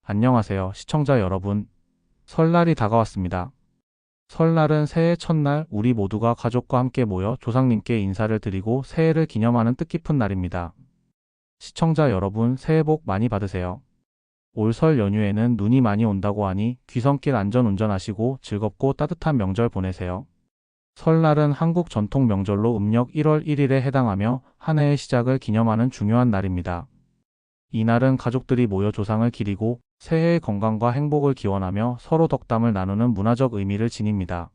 안녕하세요, 시청자 여러분. 설날이 다가왔습니다. 설날은 새해 첫날 우리 모두가 가족과 함께 모여 조상님께 인사를 드리고 새해를 기념하는 뜻깊은 날입니다. 시청자 여러분, 새해 복 많이 받으세요. 올 설 연휴에는 눈이 많이 온다고 하니 귀성길 안전 운전하시고 즐겁고 따뜻한 명절 보내세요. 설날은 한국 전통 명절로 음력 1월 1일에 해당하며 한 해의 시작을 기념하는 중요한 날입니다. 이날은 가족들이 모여 조상을 기리고 새해의 건강과 행복을 기원하며 서로 덕담을 나누는 문화적 의미를 지닙니다.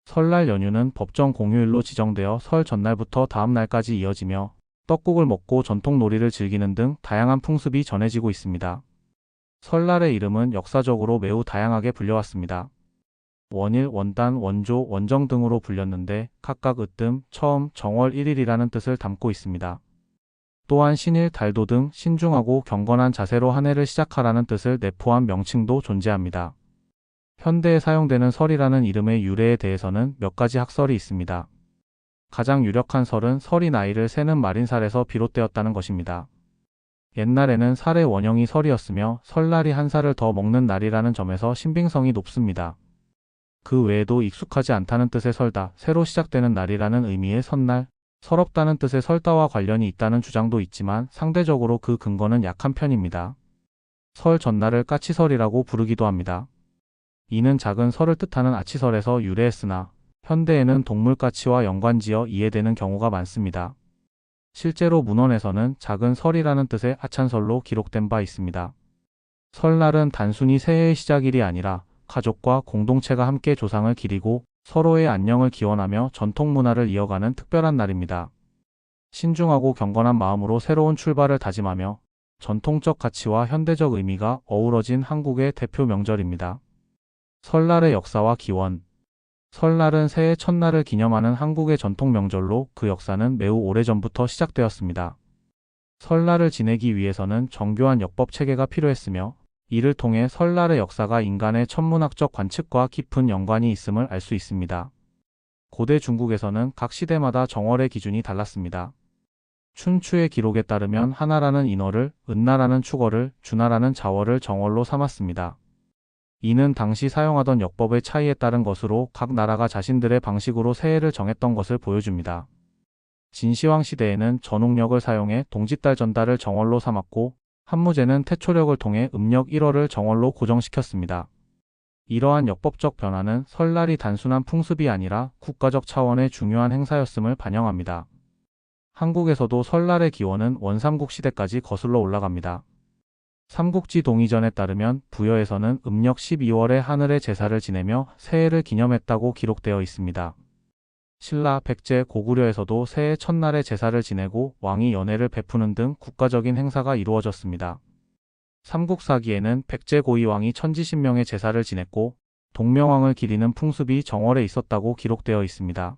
설날 연휴는 법정 공휴일로 지정되어 설 전날부터 다음 날까지 이어지며 떡국을 먹고 전통 놀이를 즐기는 등 다양한 풍습이 전해지고 있습니다. 설날의 이름은 역사적으로 매우 다양하게 불려왔습니다. 원일, 원단, 원조, 원정 등으로 불렸는데 각각 으뜸, 처음, 정월 1일이라는 뜻을 담고 있습니다. 또한 신일, 달도 등 신중하고 경건한 자세로 한 해를 시작하라는 뜻을 내포한 명칭도 존재합니다. 현대에 사용되는 설이라는 이름의 유래에 대해서는 몇 가지 학설이 있습니다. 가장 유력한 설은 설이 나이를 세는 말인살에서 비롯되었다는 것입니다. 옛날에는 살의 원형이 설이었으며 설날이 한 살을 더 먹는 날이라는 점에서 신빙성이 높습니다. 그 외에도 익숙하지 않다는 뜻의 설다, 새로 시작되는 날이라는 의미의 설날, 서럽다는 뜻의 설다와 관련이 있다는 주장도 있지만 상대적으로 그 근거는 약한 편입니다. 설 전날을 까치설이라고 부르기도 합니다. 이는 작은 설을 뜻하는 아치설에서 유래했으나 현대에는 동물까치와 연관지어 이해되는 경우가 많습니다. 실제로 문헌에서는 작은 설이라는 뜻의 아찬설로 기록된 바 있습니다. 설날은 단순히 새해의 시작일이 아니라 가족과 공동체가 함께 조상을 기리고 서로의 안녕을 기원하며 전통 문화를 이어가는 특별한 날입니다. 신중하고 경건한 마음으로 새로운 출발을 다짐하며 전통적 가치와 현대적 의미가 어우러진 한국의 대표 명절입니다. 설날의 역사와 기원. 설날은 새해 첫날을 기념하는 한국의 전통 명절로 그 역사는 매우 오래전부터 시작되었습니다. 설날을 지내기 위해서는 정교한 역법 체계가 필요했으며 이를 통해 설날의 역사가 인간의 천문학적 관측과 깊은 연관이 있음을 알 수 있습니다. 고대 중국에서는 각 시대마다 정월의 기준이 달랐습니다. 춘추의 기록에 따르면 하나라는 인월을, 은나라는 축월을, 주나라는 자월을 정월로 삼았습니다. 이는 당시 사용하던 역법의 차이에 따른 것으로 각 나라가 자신들의 방식으로 새해를 정했던 것을 보여줍니다. 진시황 시대에는 전욱력을 사용해 동짓달 전달을 정월로 삼았고 한무제는 태초력을 통해 음력 1월을 정월로 고정시켰습니다. 이러한 역법적 변화는 설날이 단순한 풍습이 아니라 국가적 차원의 중요한 행사였음을 반영합니다. 한국에서도 설날의 기원은 원삼국 시대까지 거슬러 올라갑니다. 삼국지 동의전에 따르면 부여에서는 음력 12월에 하늘의 제사를 지내며 새해를 기념했다고 기록되어 있습니다. 신라, 백제, 고구려에서도 새해 첫날에 제사를 지내고 왕이 연회를 베푸는 등 국가적인 행사가 이루어졌습니다. 삼국사기에는 백제 고위왕이 천지신명의 제사를 지냈고 동명왕을 기리는 풍습이 정월에 있었다고 기록되어 있습니다.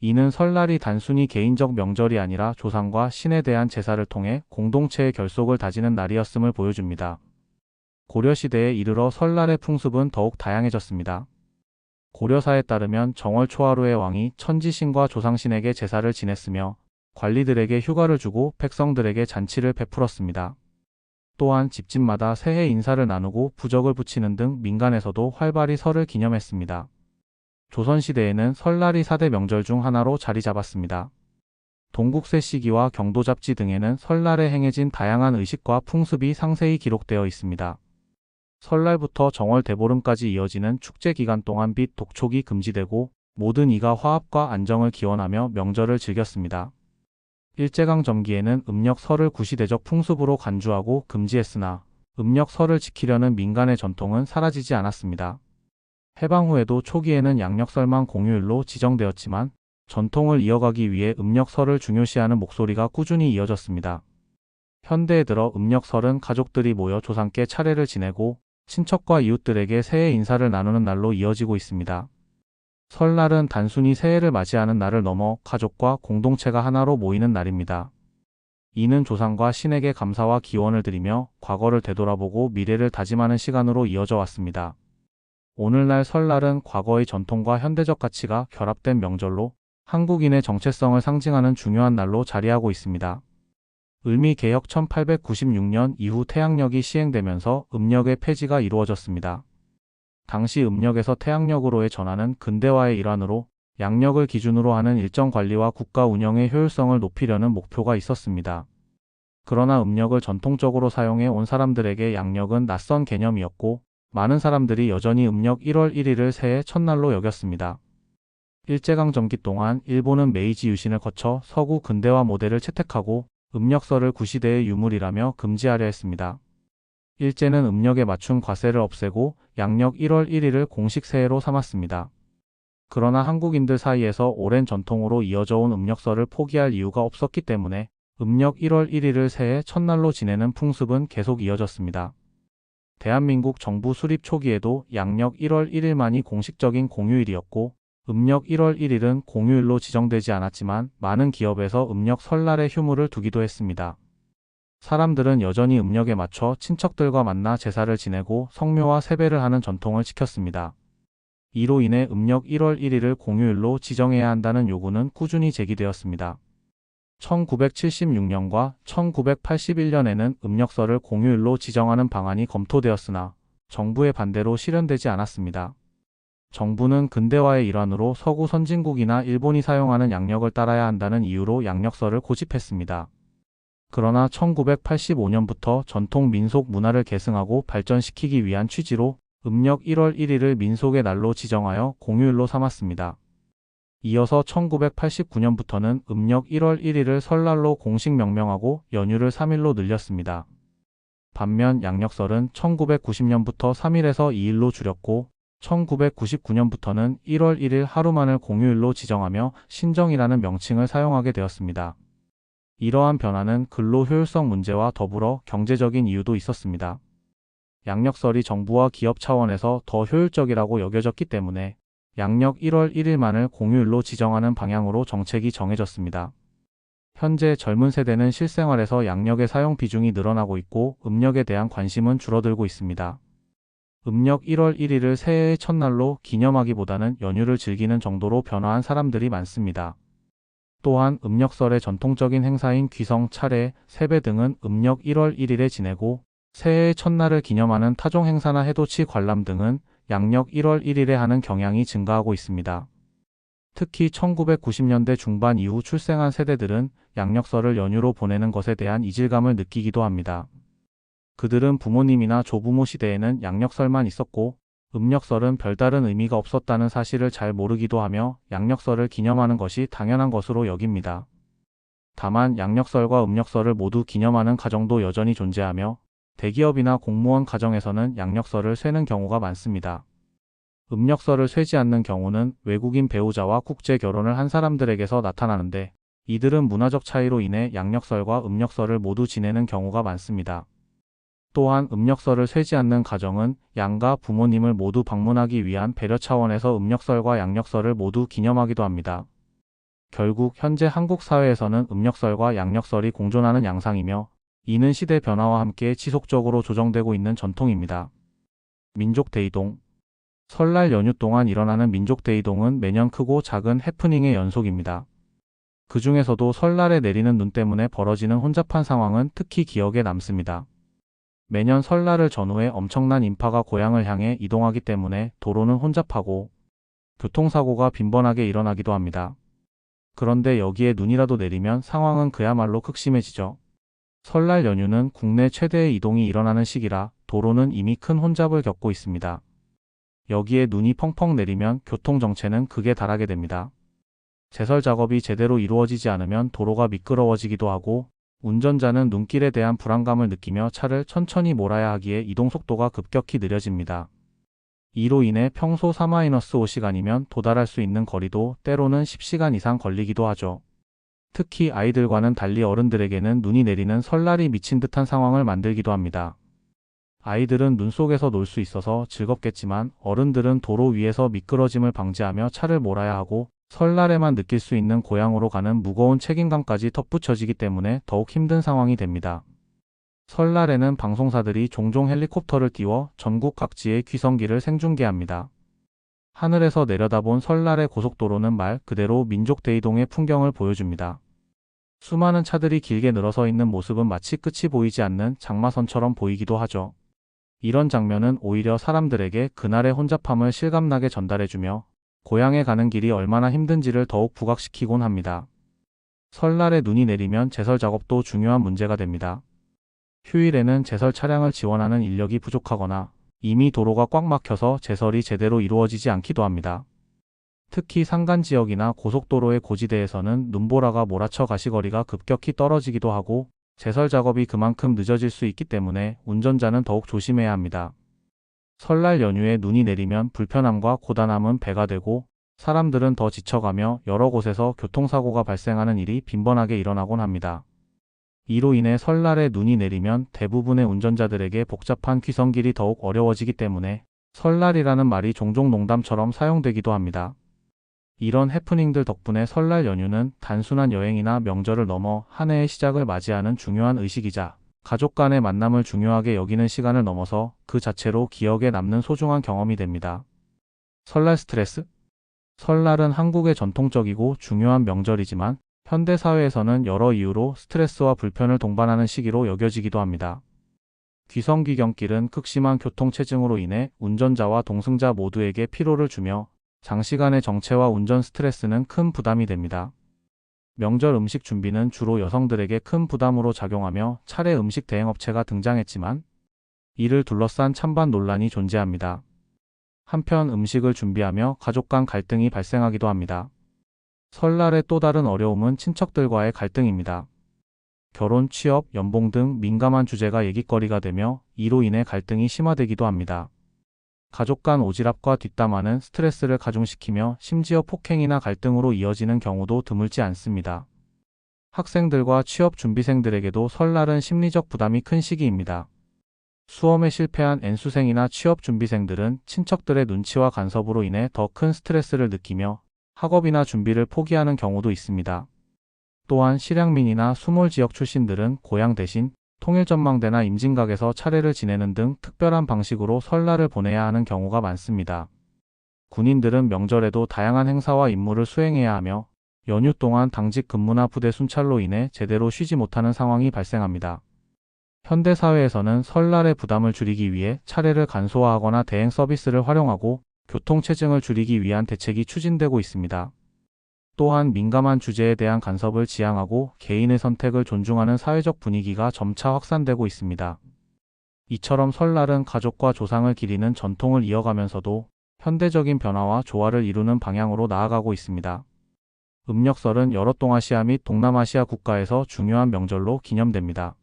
이는 설날이 단순히 개인적 명절이 아니라 조상과 신에 대한 제사를 통해 공동체의 결속을 다지는 날이었음을 보여줍니다. 고려시대에 이르러 설날의 풍습은 더욱 다양해졌습니다. 고려사에 따르면 정월 초하루의 왕이 천지신과 조상신에게 제사를 지냈으며 관리들에게 휴가를 주고 백성들에게 잔치를 베풀었습니다. 또한 집집마다 새해 인사를 나누고 부적을 붙이는 등 민간에서도 활발히 설을 기념했습니다. 조선시대에는 설날이 4대 명절 중 하나로 자리 잡았습니다. 동국세 시기와 경도잡지 등에는 설날에 행해진 다양한 의식과 풍습이 상세히 기록되어 있습니다. 설날부터 정월 대보름까지 이어지는 축제 기간 동안 빛, 독촉이 금지되고 모든 이가 화합과 안정을 기원하며 명절을 즐겼습니다. 일제강 점기에는 음력 설을 구시대적 풍습으로 간주하고 금지했으나 음력 설을 지키려는 민간의 전통은 사라지지 않았습니다. 해방 후에도 초기에는 양력설만 공휴일로 지정되었지만 전통을 이어가기 위해 음력설을 중요시하는 목소리가 꾸준히 이어졌습니다. 현대에 들어 음력설은 가족들이 모여 조상께 차례를 지내고 친척과 이웃들에게 새해 인사를 나누는 날로 이어지고 있습니다. 설날은 단순히 새해를 맞이하는 날을 넘어 가족과 공동체가 하나로 모이는 날입니다. 이는 조상과 신에게 감사와 기원을 드리며 과거를 되돌아보고 미래를 다짐하는 시간으로 이어져 왔습니다. 오늘날 설날은 과거의 전통과 현대적 가치가 결합된 명절로 한국인의 정체성을 상징하는 중요한 날로 자리하고 있습니다. 을미개혁 1896년 이후 태양력이 시행되면서 음력의 폐지가 이루어졌습니다. 당시 음력에서 태양력으로의 전환은 근대화의 일환으로 양력을 기준으로 하는 일정 관리와 국가 운영의 효율성을 높이려는 목표가 있었습니다. 그러나 음력을 전통적으로 사용해 온 사람들에게 양력은 낯선 개념이었고 많은 사람들이 여전히 음력 1월 1일을 새해 첫날로 여겼습니다. 일제강점기 동안 일본은 메이지 유신을 거쳐 서구 근대화 모델을 채택하고 음력설을 구시대의 유물이라며 금지하려 했습니다. 일제는 음력에 맞춘 과세를 없애고 양력 1월 1일을 공식 새해로 삼았습니다. 그러나 한국인들 사이에서 오랜 전통으로 이어져 온 음력설을 포기할 이유가 없었기 때문에 음력 1월 1일을 새해 첫날로 지내는 풍습은 계속 이어졌습니다. 대한민국 정부 수립 초기에도 양력 1월 1일만이 공식적인 공휴일이었고 음력 1월 1일은 공휴일로 지정되지 않았지만 많은 기업에서 음력 설날에 휴무를 두기도 했습니다. 사람들은 여전히 음력에 맞춰 친척들과 만나 제사를 지내고 성묘와 세배를 하는 전통을 지켰습니다. 이로 인해 음력 1월 1일을 공휴일로 지정해야 한다는 요구는 꾸준히 제기되었습니다. 1976년과 1981년에는 음력설을 공휴일로 지정하는 방안이 검토되었으나 정부의 반대로 실현되지 않았습니다. 정부는 근대화의 일환으로 서구 선진국이나 일본이 사용하는 양력을 따라야 한다는 이유로 양력설을 고집했습니다. 그러나 1985년부터 전통 민속 문화를 계승하고 발전시키기 위한 취지로 음력 1월 1일을 민속의 날로 지정하여 공휴일로 삼았습니다. 이어서 1989년부터는 음력 1월 1일을 설날로 공식 명명하고 연휴를 3일로 늘렸습니다. 반면 양력설은 1990년부터 3일에서 2일로 줄였고 1999년부터는 1월 1일 하루만을 공휴일로 지정하며 신정이라는 명칭을 사용하게 되었습니다. 이러한 변화는 근로 효율성 문제와 더불어 경제적인 이유도 있었습니다. 양력설이 정부와 기업 차원에서 더 효율적이라고 여겨졌기 때문에 양력 1월 1일만을 공휴일로 지정하는 방향으로 정책이 정해졌습니다. 현재 젊은 세대는 실생활에서 양력의 사용 비중이 늘어나고 있고 음력에 대한 관심은 줄어들고 있습니다. 음력 1월 1일을 새해의 첫날로 기념하기보다는 연휴를 즐기는 정도로 변화한 사람들이 많습니다. 또한 음력설의 전통적인 행사인 귀성, 차례, 세배 등은 음력 1월 1일에 지내고 새해의 첫날을 기념하는 타종 행사나 해돋이 관람 등은 양력 1월 1일에 하는 경향이 증가하고 있습니다. 특히 1990년대 중반 이후 출생한 세대들은 양력설을 연휴로 보내는 것에 대한 이질감을 느끼기도 합니다. 그들은 부모님이나 조부모 시대에는 양력설만 있었고 음력설은 별다른 의미가 없었다는 사실을 잘 모르기도 하며 양력설을 기념하는 것이 당연한 것으로 여깁니다. 다만 양력설과 음력설을 모두 기념하는 가정도 여전히 존재하며 대기업이나 공무원 가정에서는 양력설을 쇠는 경우가 많습니다. 음력설을 쇠지 않는 경우는 외국인 배우자와 국제 결혼을 한 사람들에게서 나타나는데 이들은 문화적 차이로 인해 양력설과 음력설을 모두 지내는 경우가 많습니다. 또한 음력설을 쇠지 않는 가정은 양가 부모님을 모두 방문하기 위한 배려 차원에서 음력설과 양력설을 모두 기념하기도 합니다. 결국 현재 한국 사회에서는 음력설과 양력설이 공존하는 양상이며 이는 시대 변화와 함께 지속적으로 조정되고 있는 전통입니다. 민족 대이동. 설날 연휴 동안 일어나는 민족 대이동은 매년 크고 작은 해프닝의 연속입니다. 그 중에서도 설날에 내리는 눈 때문에 벌어지는 혼잡한 상황은 특히 기억에 남습니다. 매년 설날을 전후해 엄청난 인파가 고향을 향해 이동하기 때문에 도로는 혼잡하고 교통사고가 빈번하게 일어나기도 합니다. 그런데 여기에 눈이라도 내리면 상황은 그야말로 극심해지죠. 설날 연휴는 국내 최대의 이동이 일어나는 시기라 도로는 이미 큰 혼잡을 겪고 있습니다. 여기에 눈이 펑펑 내리면 교통정체는 극에 달하게 됩니다. 제설 작업이 제대로 이루어지지 않으면 도로가 미끄러워지기도 하고 운전자는 눈길에 대한 불안감을 느끼며 차를 천천히 몰아야 하기에 이동 속도가 급격히 느려집니다. 이로 인해 평소 4-5시간이면 도달할 수 있는 거리도 때로는 10시간 이상 걸리기도 하죠. 특히 아이들과는 달리 어른들에게는 눈이 내리는 설날이 미친 듯한 상황을 만들기도 합니다. 아이들은 눈 속에서 놀 수 있어서 즐겁겠지만 어른들은 도로 위에서 미끄러짐을 방지하며 차를 몰아야 하고 설날에만 느낄 수 있는 고향으로 가는 무거운 책임감까지 덧붙여지기 때문에 더욱 힘든 상황이 됩니다. 설날에는 방송사들이 종종 헬리콥터를 띄워 전국 각지의 귀성길을 생중계합니다. 하늘에서 내려다본 설날의 고속도로는 말 그대로 민족 대이동의 풍경을 보여줍니다. 수많은 차들이 길게 늘어서 있는 모습은 마치 끝이 보이지 않는 장마선처럼 보이기도 하죠. 이런 장면은 오히려 사람들에게 그날의 혼잡함을 실감나게 전달해주며 고향에 가는 길이 얼마나 힘든지를 더욱 부각시키곤 합니다. 설날에 눈이 내리면 제설 작업도 중요한 문제가 됩니다. 휴일에는 제설 차량을 지원하는 인력이 부족하거나 이미 도로가 꽉 막혀서 제설이 제대로 이루어지지 않기도 합니다. 특히 산간 지역이나 고속도로의 고지대에서는 눈보라가 몰아쳐 가시거리가 급격히 떨어지기도 하고 제설 작업이 그만큼 늦어질 수 있기 때문에 운전자는 더욱 조심해야 합니다. 설날 연휴에 눈이 내리면 불편함과 고단함은 배가 되고 사람들은 더 지쳐가며 여러 곳에서 교통사고가 발생하는 일이 빈번하게 일어나곤 합니다. 이로 인해 설날에 눈이 내리면 대부분의 운전자들에게 복잡한 귀성길이 더욱 어려워지기 때문에 설날이라는 말이 종종 농담처럼 사용되기도 합니다. 이런 해프닝들 덕분에 설날 연휴는 단순한 여행이나 명절을 넘어 한 해의 시작을 맞이하는 중요한 의식이자 가족 간의 만남을 중요하게 여기는 시간을 넘어서 그 자체로 기억에 남는 소중한 경험이 됩니다. 설날 스트레스? 설날은 한국의 전통적이고 중요한 명절이지만 현대사회에서는 여러 이유로 스트레스와 불편을 동반하는 시기로 여겨지기도 합니다. 귀성귀경길은 극심한 교통체증으로 인해 운전자와 동승자 모두에게 피로를 주며 장시간의 정체와 운전 스트레스는 큰 부담이 됩니다. 명절 음식 준비는 주로 여성들에게 큰 부담으로 작용하며 차례 음식 대행업체가 등장했지만 이를 둘러싼 찬반 논란이 존재합니다. 한편 음식을 준비하며 가족 간 갈등이 발생하기도 합니다. 설날의 또 다른 어려움은 친척들과의 갈등입니다. 결혼, 취업, 연봉 등 민감한 주제가 얘기거리가 되며 이로 인해 갈등이 심화되기도 합니다. 가족 간 오지랖과 뒷담화는 스트레스를 가중시키며 심지어 폭행이나 갈등으로 이어지는 경우도 드물지 않습니다. 학생들과 취업 준비생들에게도 설날은 심리적 부담이 큰 시기입니다. 수험에 실패한 N수생이나 취업 준비생들은 친척들의 눈치와 간섭으로 인해 더 큰 스트레스를 느끼며 학업이나 준비를 포기하는 경우도 있습니다. 또한 실향민이나 수몰 지역 출신들은 고향 대신 통일전망대나 임진각에서 차례를 지내는 등 특별한 방식으로 설날을 보내야 하는 경우가 많습니다. 군인들은 명절에도 다양한 행사와 임무를 수행해야 하며 연휴 동안 당직 근무나 부대 순찰로 인해 제대로 쉬지 못하는 상황이 발생합니다. 현대사회에서는 설날의 부담을 줄이기 위해 차례를 간소화하거나 대행 서비스를 활용하고 교통체증을 줄이기 위한 대책이 추진되고 있습니다. 또한 민감한 주제에 대한 간섭을 지양하고 개인의 선택을 존중하는 사회적 분위기가 점차 확산되고 있습니다. 이처럼 설날은 가족과 조상을 기리는 전통을 이어가면서도 현대적인 변화와 조화를 이루는 방향으로 나아가고 있습니다. 음력설은 여러 동아시아 및 동남아시아 국가에서 중요한 명절로 기념됩니다.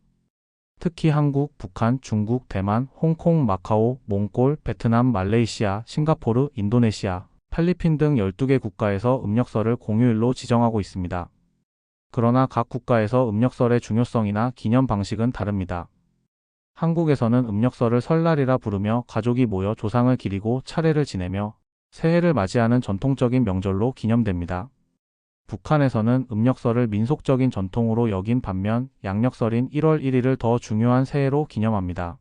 특히 한국, 북한, 중국, 대만, 홍콩, 마카오, 몽골, 베트남, 말레이시아, 싱가포르, 인도네시아, 필리핀 등 12개 국가에서 음력설을 공휴일로 지정하고 있습니다. 그러나 각 국가에서 음력설의 중요성이나 기념 방식은 다릅니다. 한국에서는 음력설을 설날이라 부르며 가족이 모여 조상을 기리고 차례를 지내며 새해를 맞이하는 전통적인 명절로 기념됩니다. 북한에서는 음력설을 민속적인 전통으로 여긴 반면 양력설인 1월 1일을 더 중요한 새해로 기념합니다.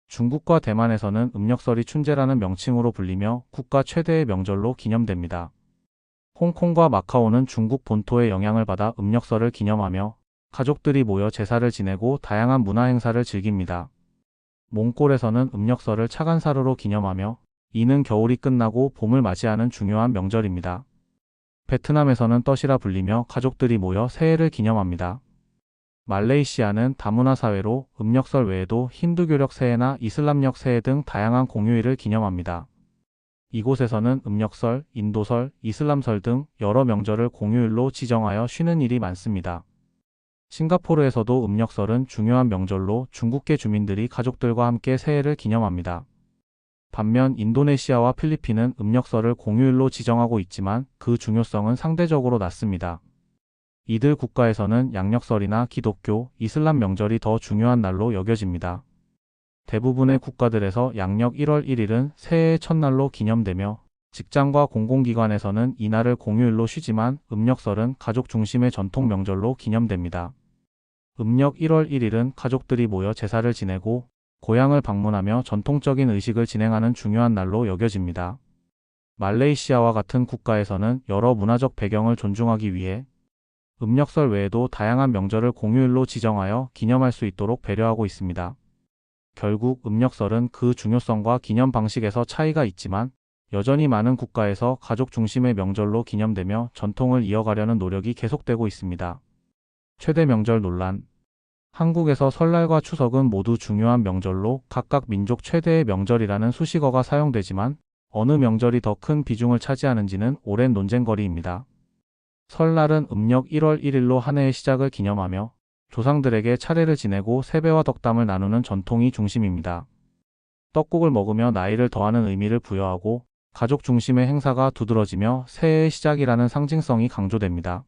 중국과 대만에서는 음력설이 춘제라는 명칭으로 불리며 국가 최대의 명절로 기념됩니다. 홍콩과 마카오는 중국 본토의 영향을 받아 음력설을 기념하며 가족들이 모여 제사를 지내고 다양한 문화 행사를 즐깁니다. 몽골에서는 음력설을 차간사르로 기념하며 이는 겨울이 끝나고 봄을 맞이하는 중요한 명절입니다. 베트남에서는 떡이라 불리며 가족들이 모여 새해를 기념합니다. 말레이시아는 다문화 사회로 음력설 외에도 힌두교력 새해나 이슬람력 새해 등 다양한 공휴일을 기념합니다. 이곳에서는 음력설, 인도설, 이슬람설 등 여러 명절을 공휴일로 지정하여 쉬는 일이 많습니다. 싱가포르에서도 음력설은 중요한 명절로 중국계 주민들이 가족들과 함께 새해를 기념합니다. 반면 인도네시아와 필리핀은 음력설을 공휴일로 지정하고 있지만 그 중요성은 상대적으로 낮습니다. 이들 국가에서는 양력설이나 기독교, 이슬람 명절이 더 중요한 날로 여겨집니다. 대부분의 국가들에서 양력 1월 1일은 새해의 첫날로 기념되며 직장과 공공기관에서는 이날을 공휴일로 쉬지만 음력설은 가족 중심의 전통 명절로 기념됩니다. 음력 1월 1일은 가족들이 모여 제사를 지내고 고향을 방문하며 전통적인 의식을 진행하는 중요한 날로 여겨집니다. 말레이시아와 같은 국가에서는 여러 문화적 배경을 존중하기 위해 음력설 외에도 다양한 명절을 공휴일로 지정하여 기념할 수 있도록 배려하고 있습니다. 결국 음력설은 그 중요성과 기념 방식에서 차이가 있지만 여전히 많은 국가에서 가족 중심의 명절로 기념되며 전통을 이어가려는 노력이 계속되고 있습니다. 최대 명절 논란. 한국에서 설날과 추석은 모두 중요한 명절로 각각 민족 최대의 명절이라는 수식어가 사용되지만 어느 명절이 더 큰 비중을 차지하는지는 오랜 논쟁거리입니다. 설날은 음력 1월 1일로 한 해의 시작을 기념하며 조상들에게 차례를 지내고 세배와 덕담을 나누는 전통이 중심입니다. 떡국을 먹으며 나이를 더하는 의미를 부여하고 가족 중심의 행사가 두드러지며 새해의 시작이라는 상징성이 강조됩니다.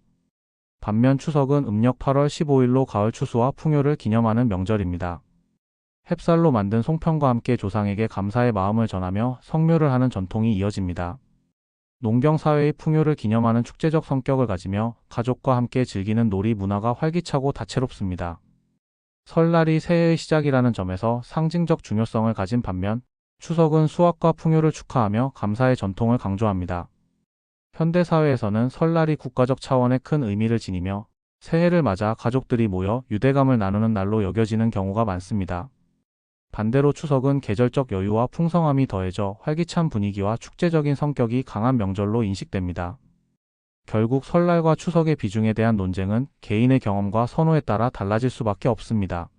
반면 추석은 음력 8월 15일로 가을 추수와 풍요를 기념하는 명절입니다. 햅쌀로 만든 송편과 함께 조상에게 감사의 마음을 전하며 성묘를 하는 전통이 이어집니다. 농경사회의 풍요를 기념하는 축제적 성격을 가지며 가족과 함께 즐기는 놀이 문화가 활기차고 다채롭습니다. 설날이 새해의 시작이라는 점에서 상징적 중요성을 가진 반면 추석은 수확과 풍요를 축하하며 감사의 전통을 강조합니다. 현대사회에서는 설날이 국가적 차원의 큰 의미를 지니며 새해를 맞아 가족들이 모여 유대감을 나누는 날로 여겨지는 경우가 많습니다. 반대로 추석은 계절적 여유와 풍성함이 더해져 활기찬 분위기와 축제적인 성격이 강한 명절로 인식됩니다. 결국 설날과 추석의 비중에 대한 논쟁은 개인의 경험과 선호에 따라 달라질 수밖에 없습니다.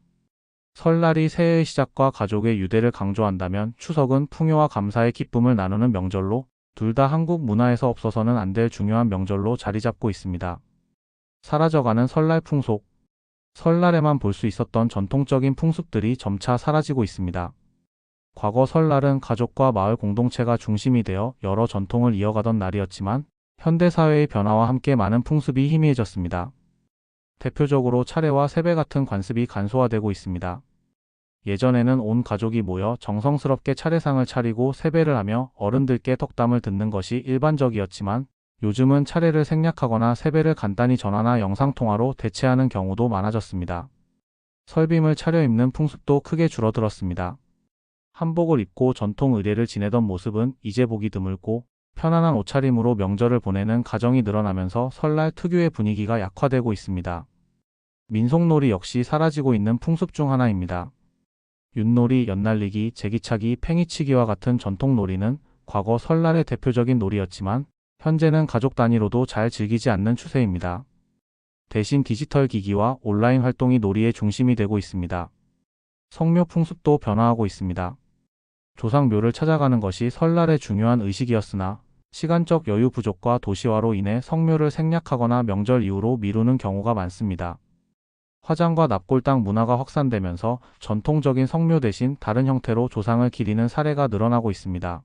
설날이 새해의 시작과 가족의 유대를 강조한다면 추석은 풍요와 감사의 기쁨을 나누는 명절로 둘 다 한국 문화에서 없어서는 안 될 중요한 명절로 자리 잡고 있습니다. 사라져가는 설날 풍속. 설날에만 볼 수 있었던 전통적인 풍습들이 점차 사라지고 있습니다. 과거 설날은 가족과 마을 공동체가 중심이 되어 여러 전통을 이어가던 날이었지만 현대사회의 변화와 함께 많은 풍습이 희미해졌습니다. 대표적으로 차례와 세배 같은 관습이 간소화되고 있습니다. 예전에는 온 가족이 모여 정성스럽게 차례상을 차리고 세배를 하며 어른들께 덕담을 듣는 것이 일반적이었지만 요즘은 차례를 생략하거나 세배를 간단히 전화나 영상통화로 대체하는 경우도 많아졌습니다. 설빔을 차려입는 풍습도 크게 줄어들었습니다. 한복을 입고 전통 의례를 지내던 모습은 이제 보기 드물고 편안한 옷차림으로 명절을 보내는 가정이 늘어나면서 설날 특유의 분위기가 약화되고 있습니다. 민속놀이 역시 사라지고 있는 풍습 중 하나입니다. 윷놀이, 연날리기, 제기차기, 팽이치기와 같은 전통놀이는 과거 설날의 대표적인 놀이였지만 현재는 가족 단위로도 잘 즐기지 않는 추세입니다. 대신 디지털 기기와 온라인 활동이 놀이의 중심이 되고 있습니다. 성묘 풍습도 변화하고 있습니다. 조상묘를 찾아가는 것이 설날의 중요한 의식이었으나 시간적 여유 부족과 도시화로 인해 성묘를 생략하거나 명절 이후로 미루는 경우가 많습니다. 화장과 납골당 문화가 확산되면서 전통적인 성묘 대신 다른 형태로 조상을 기리는 사례가 늘어나고 있습니다.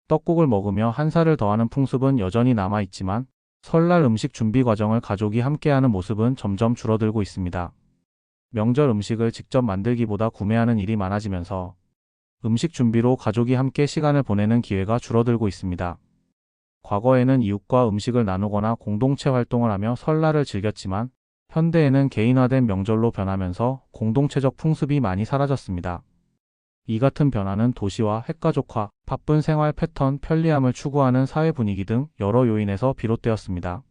떡국을 먹으며 한 살을 더하는 풍습은 여전히 남아있지만 설날 음식 준비 과정을 가족이 함께하는 모습은 점점 줄어들고 있습니다. 명절 음식을 직접 만들기보다 구매하는 일이 많아지면서 음식 준비로 가족이 함께 시간을 보내는 기회가 줄어들고 있습니다. 과거에는 이웃과 음식을 나누거나 공동체 활동을 하며 설날을 즐겼지만 현대에는 개인화된 명절로 변하면서 공동체적 풍습이 많이 사라졌습니다. 이 같은 변화는 도시화, 핵가족화, 바쁜 생활 패턴, 편리함을 추구하는 사회 분위기 등 여러 요인에서 비롯되었습니다.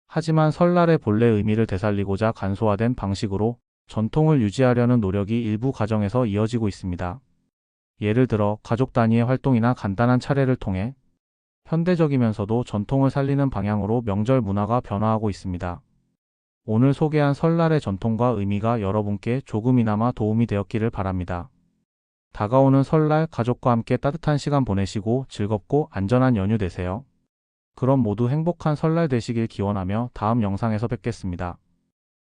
하지만 설날의 본래 의미를 되살리고자 간소화된 방식으로 전통을 유지하려는 노력이 일부 가정에서 이어지고 있습니다. 예를 들어 가족 단위의 활동이나 간단한 차례를 통해 현대적이면서도 전통을 살리는 방향으로 명절 문화가 변화하고 있습니다. 오늘 소개한 설날의 전통과 의미가 여러분께 조금이나마 도움이 되었기를 바랍니다. 다가오는 설날 가족과 함께 따뜻한 시간 보내시고 즐겁고 안전한 연휴 되세요. 그럼 모두 행복한 설날 되시길 기원하며 다음 영상에서 뵙겠습니다.